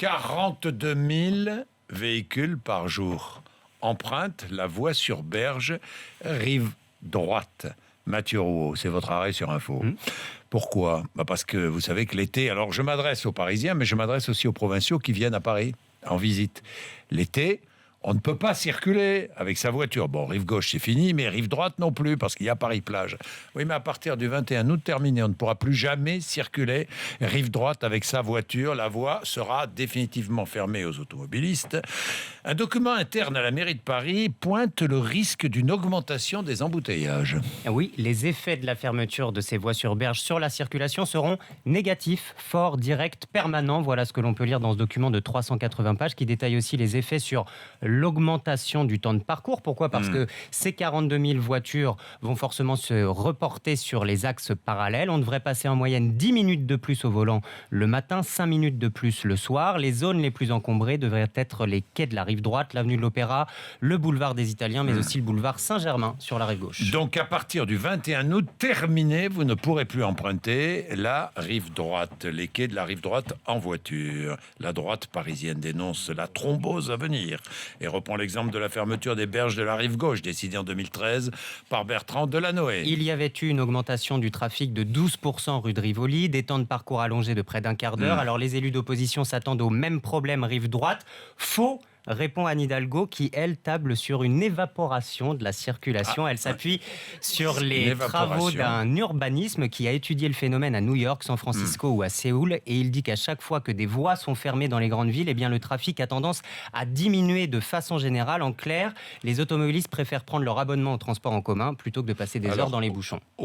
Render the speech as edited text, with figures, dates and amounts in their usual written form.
42 000 véhicules par jour empruntent la voie sur Berge, rive droite. Mathieu Rouault, c'est votre arrêt sur Info. Pourquoi ? Parce que vous savez que l'été, alors je m'adresse aux Parisiens, mais je m'adresse aussi aux provinciaux qui viennent à Paris en visite. L'été, on ne peut pas circuler avec sa voiture. Bon, rive gauche, c'est fini, mais rive droite non plus, parce qu'il y a Paris-Plage. Oui, mais à partir du 21 août terminé, on ne pourra plus jamais circuler rive droite avec sa voiture. La voie sera définitivement fermée aux automobilistes. Un document interne à la mairie de Paris pointe le risque d'une augmentation des embouteillages. Oui, les effets de la fermeture de ces voies sur berge sur la circulation seront négatifs, forts, directs, permanents. Voilà ce que l'on peut lire dans ce document de 380 pages qui détaille aussi les effets sur l'augmentation du temps de parcours. Pourquoi ? Parce que ces 42 000 voitures vont forcément se reporter sur les axes parallèles. On devrait passer en moyenne 10 minutes de plus au volant le matin, 5 minutes de plus le soir. Les zones les plus encombrées devraient être les quais de la rive droite, l'avenue de l'Opéra, le boulevard des Italiens, mais aussi le boulevard Saint-Germain sur la rive gauche. Donc à partir du 21 août, terminé, vous ne pourrez plus emprunter la rive droite, les quais de la rive droite en voiture. La droite parisienne dénonce la thrombose à venir et reprend l'exemple de la fermeture des berges de la rive gauche, décidée en 2013 par Bertrand Delanoë. Il y avait eu une augmentation du trafic de 12% rue de Rivoli, des temps de parcours allongés de près d'un quart d'heure. Alors les élus d'opposition s'attendent au même problème rive droite. Faux, répond Anne Hidalgo, qui, elle, table sur une évaporation de la circulation. Elle s'appuie sur les travaux d'un urbanisme qui a étudié le phénomène à New York, San Francisco ou à Séoul. Et il dit qu'à chaque fois que des voies sont fermées dans les grandes villes, eh bien, le trafic a tendance à diminuer de façon générale. En clair, les automobilistes préfèrent prendre leur abonnement au transport en commun plutôt que de passer des heures dans les bouchons.